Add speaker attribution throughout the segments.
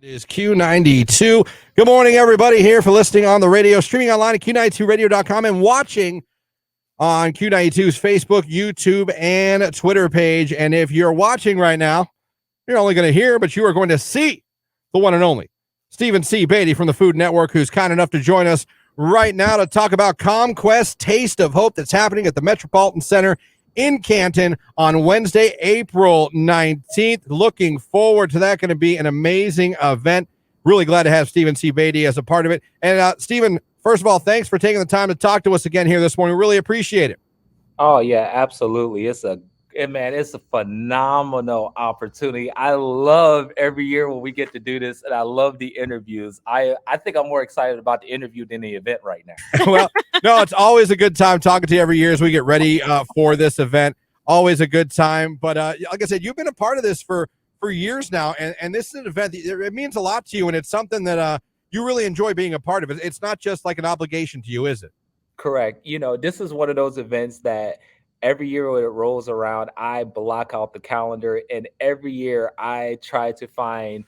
Speaker 1: Is Q92. Good morning, everybody, here for listening on the radio, streaming online at Q92radio.com, and watching on Q92's Facebook, YouTube, and Twitter page. And if you're watching right now, you're only going to hear, but you are going to see the one and only Stephan C. Baity from the Food Network, who's kind enough to join us right now to talk about ComQuest Taste of Hope that's happening at the Metropolitan Center in Canton on Wednesday, April 19th. Looking forward to that. Going to be an amazing event. Really glad to have Stephan C. Baity as a part of it. And Stephan, first of all, thanks for taking the time to talk to us again here this morning. Really appreciate it.
Speaker 2: Oh yeah, absolutely. It's a phenomenal opportunity. I love every year when we get to do this, and I love the interviews. I think I'm more excited about the interview than the event right now.
Speaker 1: Well, no, it's always a good time talking to you every year as we get ready for this event. Always a good time. But like I said, you've been a part of this for years now, and this is an event that it means a lot to you, and it's something that you really enjoy being a part of. It's not just like an obligation to you, is it?
Speaker 2: Correct. This is one of those events that every year when it rolls around, I block out the calendar, and every year I try to find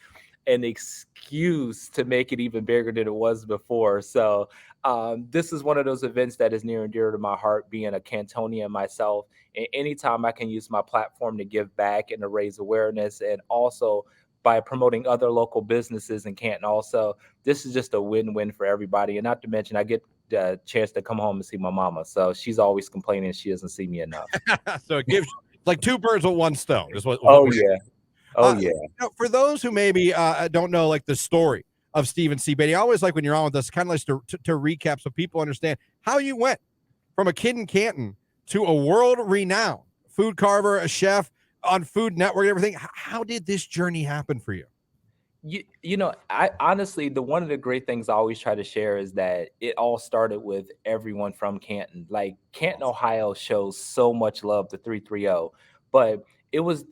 Speaker 2: an excuse to make it even bigger than it was before. So this is one of those events that is near and dear to my heart, being a Cantonian myself. And anytime I can use my platform to give back and to raise awareness, and also by promoting other local businesses in Canton also, this is just a win-win for everybody. And not to mention, I get the chance to come home and see my mama. So she's always complaining she doesn't see me enough.
Speaker 1: So it gives like two birds with one stone. Is what
Speaker 2: yeah.
Speaker 1: For those who maybe don't know like the story of Stephan C. Baity, I always like when you're on with us, kind of like to recap so people understand how you went from a kid in Canton to a world-renowned food carver, a chef on Food Network and everything. How did this journey happen for you?
Speaker 2: I honestly, one of the great things I always try to share is that it all started with everyone from Canton. Like Canton, Ohio shows so much love to 330, but it was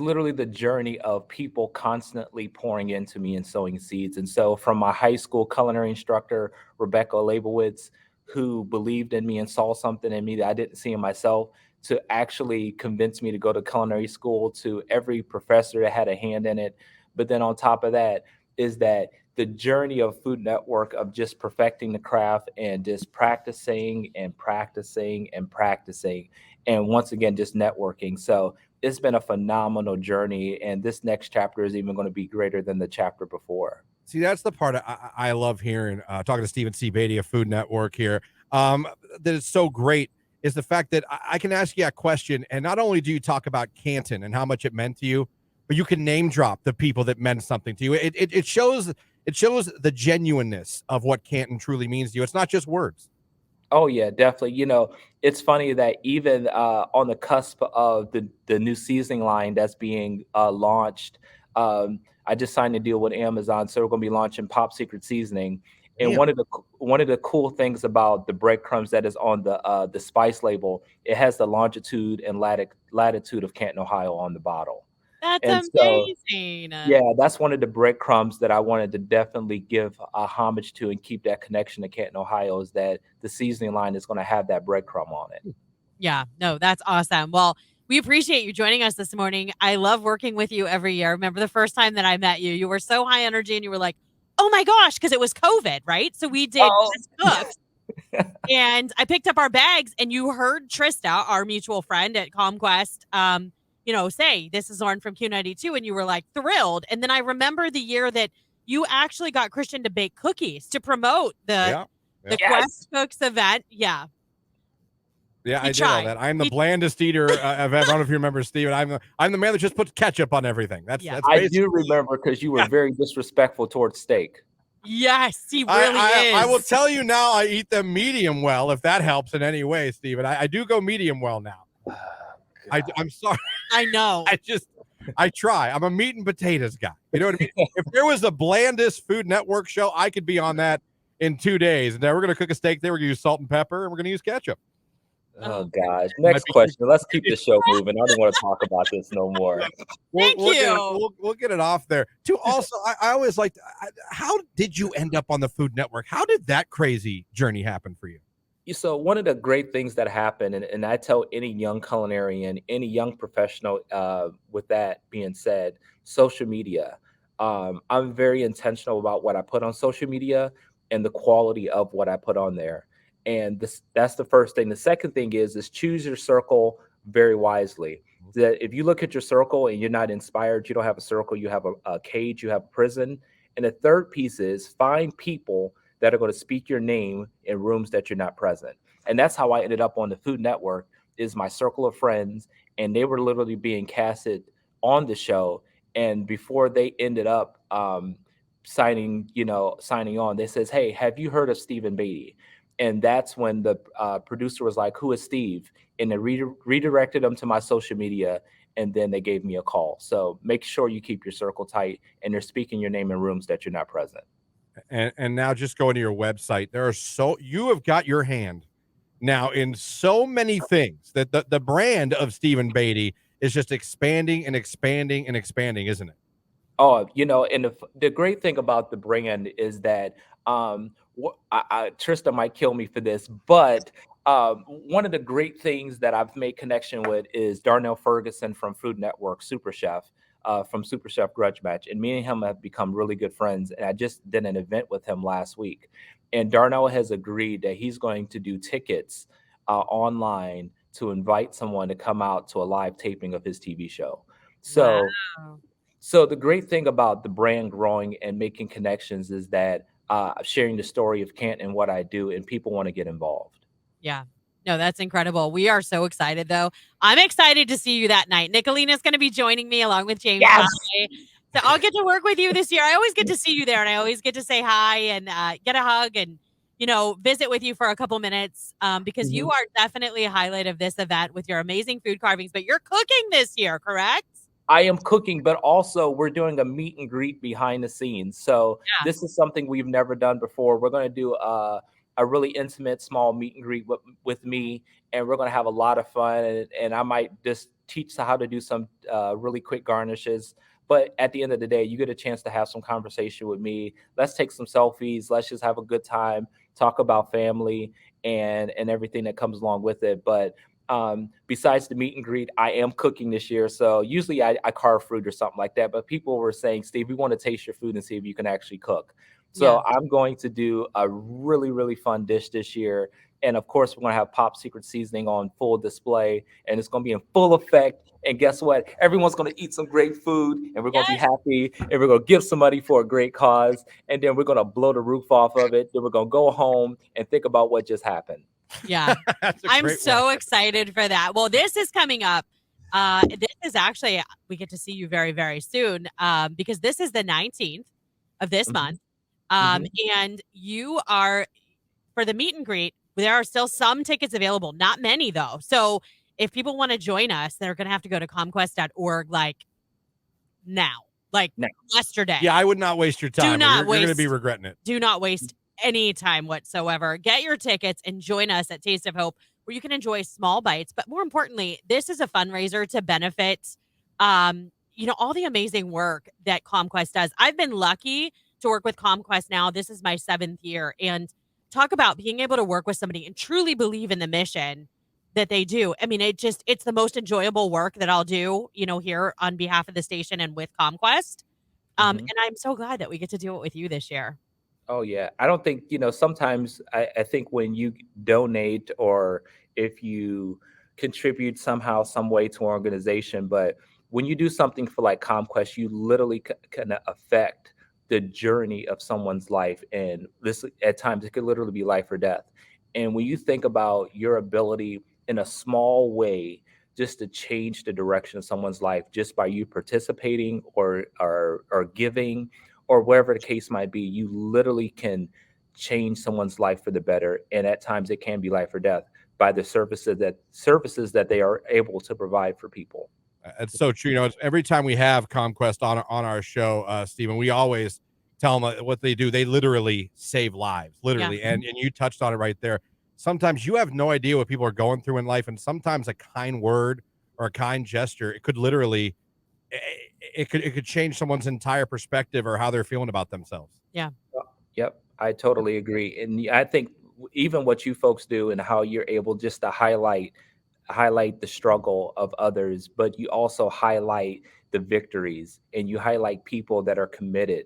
Speaker 2: literally the journey of people constantly pouring into me and sowing seeds. And so from my high school culinary instructor, Rebecca Leibowitz, who believed in me and saw something in me that I didn't see in myself, to actually convince me to go to culinary school, to every professor that had a hand in it. But then on top of that is that the journey of Food Network of just perfecting the craft and just practicing and practicing and practicing. And once again, just networking. So it's been a phenomenal journey. And this next chapter is even going to be greater than the chapter before.
Speaker 1: See, that's the part I love hearing, talking to Stephan C. Baity of Food Network here, that is so great, is the fact that I can ask you a question, and not only do you talk about Canton and how much it meant to you, but you can name drop the people that meant something to you. It shows the genuineness of what Canton truly means to you. It's not just words.
Speaker 2: Oh yeah, definitely. It's funny that even on the cusp of the new seasoning line that's being launched, I just signed a deal with Amazon, so we're going to be launching Pop Secret seasoning. And
Speaker 1: Damn.
Speaker 2: one of the cool things about the breadcrumbs that is on the spice label, it has the longitude and latitude of Canton, Ohio on the bottle.
Speaker 3: That's amazing.
Speaker 2: Yeah, that's one of the breadcrumbs that I wanted to definitely give a homage to and keep that connection to Canton, Ohio, is that the seasoning line is going to have that breadcrumb on it.
Speaker 3: Yeah, no, that's awesome. Well, we appreciate you joining us this morning. I love working with you every year. Remember the first time that I met you, you were so high energy and you were like, oh my gosh, because it was COVID, right? So we did Just Cooks. And I picked up our bags and you heard Trista, our mutual friend at ComQuest, say, this is Lauren from Q92, and you were like thrilled. And then I remember the year that you actually got Christian to bake cookies to promote the Quest Cooks event. Yeah.
Speaker 1: Yeah, I did all that. I'm the blandest eater I've ever. I don't know if you remember, Steven. I'm the man that just puts ketchup on everything. That's
Speaker 2: I do remember, because you were very disrespectful towards steak.
Speaker 3: Yes, he really is.
Speaker 1: I will tell you now, I eat them medium well, if that helps in any way, Steven. I do go medium well now. I'm sorry.
Speaker 3: I know.
Speaker 1: I try. I'm a meat and potatoes guy. You know what I mean? If there was the blandest Food Network show, I could be on that in 2 days. And then we're going to cook a steak there. We're going to use salt and pepper, and we're going to use ketchup.
Speaker 2: Oh, gosh. Next question. Let's keep the show moving. I don't want to talk about this no more.
Speaker 3: Thank you.
Speaker 1: We'll get it off there. Too. Also, I always liked, how did you end up on the Food Network? How did that crazy journey happen for you?
Speaker 2: So one of the great things that happened, and I tell any young culinarian, any young professional, with that being said, social media. I'm very intentional about what I put on social media and the quality of what I put on there. And that's the first thing. The second thing is choose your circle very wisely. That if you look at your circle and you're not inspired, you don't have a circle, you have a cage, you have a prison. And the third piece is find people that are going to speak your name in rooms that you're not present. And that's how I ended up on the Food Network, is my circle of friends, and they were literally being casted on the show. And before they ended up signing on, they says, "Hey, have you heard of Stephen Baity?" And that's when the producer was like, "Who is Steve?" And they redirected them to my social media, and then they gave me a call. So make sure you keep your circle tight, and they're speaking your name in rooms that you're not present.
Speaker 1: And now just going to your website, you have got your hand now in so many things that the brand of Stephen Baity is just expanding and expanding and expanding, isn't it?
Speaker 2: Oh, and the great thing about the brand is that Trista might kill me for this, but one of the great things that I've made connection with is Darnell Ferguson from Food Network, Super Chef, from Super Chef Grudge Match, and me and him have become really good friends. And I just did an event with him last week, and Darnell has agreed that he's going to do tickets online to invite someone to come out to a live taping of his TV show. So.
Speaker 3: Wow.
Speaker 2: So the great thing about the brand growing and making connections is that sharing the story of Kent and what I do, and people want to get involved.
Speaker 3: Yeah. No, that's incredible. We are so excited, though. I'm excited to see you that night. Nicolina's going to be joining me along with James
Speaker 2: Yes.
Speaker 3: Conway. So I'll get to work with you this year. I always get to see you there, and I always get to say hi and get a hug and, visit with you for a couple minutes because you are definitely a highlight of this event with your amazing food carvings. But you're cooking this year, correct?
Speaker 2: I am cooking, but also we're doing a meet and greet behind the scenes. So
Speaker 3: Yeah.
Speaker 2: this is something we've never done before. We're going to do a really intimate, small meet and greet with me, and we're going to have a lot of fun. And I might just teach how to do some really quick garnishes. But at the end of the day, you get a chance to have some conversation with me. Let's take some selfies. Let's just have a good time, talk about family and everything that comes along with it. But besides the meet and greet, I am cooking this year. So usually I carve fruit or something like that. But people were saying, "Steve, we want to taste your food and see if you can actually cook." So I'm going to do a really, really fun dish this year. And of course, we're going to have Pop Secret seasoning on full display, and it's going to be in full effect. And guess what? Everyone's going to eat some great food, and we're going to be happy, and we're going to give some money for a great cause. And then we're going to blow the roof off of it. Then we're going to go home and think about what just happened.
Speaker 3: Yeah. I'm so excited for that. Well, this is coming up. This is actually, we get to see you very, very soon because this is the 19th of this month. And you are, for the meet and greet, there are still some tickets available. Not many, though. So if people want to join us, they're going to have to go to comquest.org now, yesterday.
Speaker 1: Yeah, I would not waste your time. You're going to be regretting it.
Speaker 3: Do not waste any time whatsoever. Get your tickets and join us at Taste of Hope, where you can enjoy small bites. But more importantly, this is a fundraiser to benefit, all the amazing work that ComQuest does. I've been lucky to work with ComQuest now. This is my 7th year. And talk about being able to work with somebody and truly believe in the mission that they do. I mean, it's the most enjoyable work that I'll do, here on behalf of the station and with ComQuest. And I'm so glad that we get to do it with you this year.
Speaker 2: Oh yeah. I don't think, sometimes I think when you donate or if you contribute somehow, some way to an organization, but when you do something for like ComQuest, you literally can affect the journey of someone's life. And this, at times, it could literally be life or death. And when you think about your ability in a small way, just to change the direction of someone's life, just by you participating or giving or wherever the case might be, you literally can change someone's life for the better. And at times it can be life or death by the services that they are able to provide for people.
Speaker 1: It's so true. It's every time we have ComQuest on our show, Stephen, we always tell them what they do. They literally save lives, literally.
Speaker 3: Yeah.
Speaker 1: And you touched on it right there. Sometimes you have no idea what people are going through in life. And sometimes a kind word or a kind gesture, it could literally, it could change someone's entire perspective or how they're feeling about themselves.
Speaker 3: Yeah.
Speaker 2: Yep. I totally agree. And I think even what you folks do and how you're able just to highlight the struggle of others, but you also highlight the victories and you highlight people that are committed.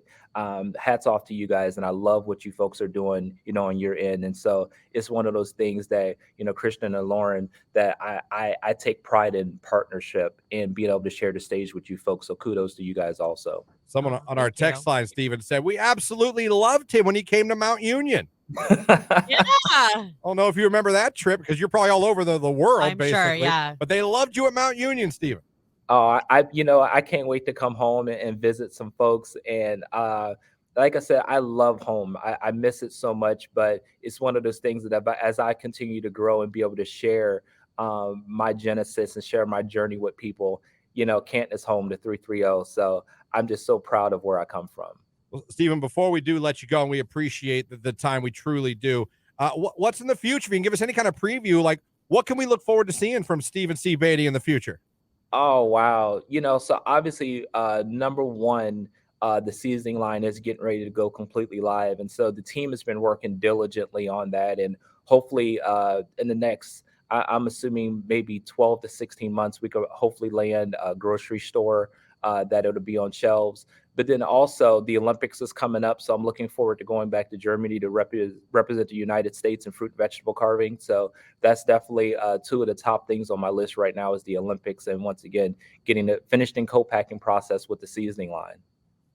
Speaker 2: Hats off to you guys, and I love what you folks are doing, on your end. And so it's one of those things that, Christian and Lauren, that I take pride in partnership and being able to share the stage with you folks. So kudos to you guys also.
Speaker 1: Someone
Speaker 3: Oh,
Speaker 1: on our
Speaker 3: thank
Speaker 1: text
Speaker 3: you.
Speaker 1: line, Stephen, said, we absolutely loved him when he came to Mount Union.
Speaker 3: Yeah,
Speaker 1: I don't know if you remember that trip because you're probably all over the world,
Speaker 3: I'm
Speaker 1: basically.
Speaker 3: sure. Yeah.
Speaker 1: But they loved you at Mount Union, Stephen.
Speaker 2: Oh, I can't wait to come home and visit some folks. And like I said, I love home. I miss it so much, but it's one of those things that as I continue to grow and be able to share my genesis and share my journey with people, Canton is home to 330. So I'm just so proud of where I come from.
Speaker 1: Well, Stephen, before we do let you go, and we appreciate the time, we truly do. What's in the future? If you can give us any kind of preview, like what can we look forward to seeing from Stephen C. Baity in the future?
Speaker 2: Oh wow. So obviously number one, the seasoning line is getting ready to go completely live. And so the team has been working diligently on that. And hopefully in the next, I'm assuming maybe 12 to 16 months, we could hopefully land a grocery store that it'll be on shelves. But then also the Olympics is coming up. So I'm looking forward to going back to Germany to represent the United States in fruit and vegetable carving. So that's definitely two of the top things on my list right now is the Olympics. And once again, getting it finished in co-packing process with the seasoning line.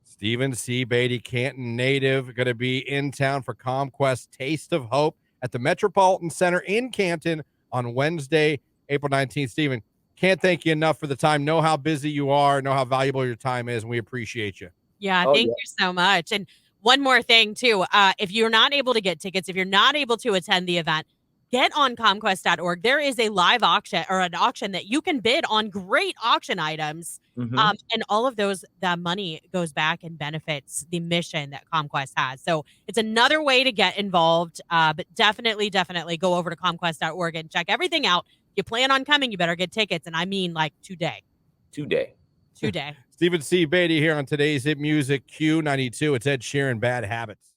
Speaker 1: Stephen C. Baity, Canton native, going to be in town for ComQuest Taste of Hope at the Metropolitan Center in Canton on Wednesday, April 19th. Stephen, can't thank you enough for the time. Know how busy you are, know how valuable your time is, and we appreciate you.
Speaker 3: Yeah.
Speaker 2: Oh
Speaker 3: Thank
Speaker 2: yeah.
Speaker 3: you so much. And one more thing, too. If you're not able to get tickets, if you're not able to attend the event, get on comquest.org. There is a live auction or an auction that you can bid on great auction items.
Speaker 2: Mhm.
Speaker 3: And all of that money goes back and benefits the mission that ComQuest has. So it's another way to get involved. But definitely go over to comquest.org and check everything out. If you plan on coming, you better get tickets. And I mean like today.
Speaker 2: Today.
Speaker 3: Today.
Speaker 1: Stephen C. Baity here on today's Hit Music Q92. It's Ed Sheeran, Bad Habits.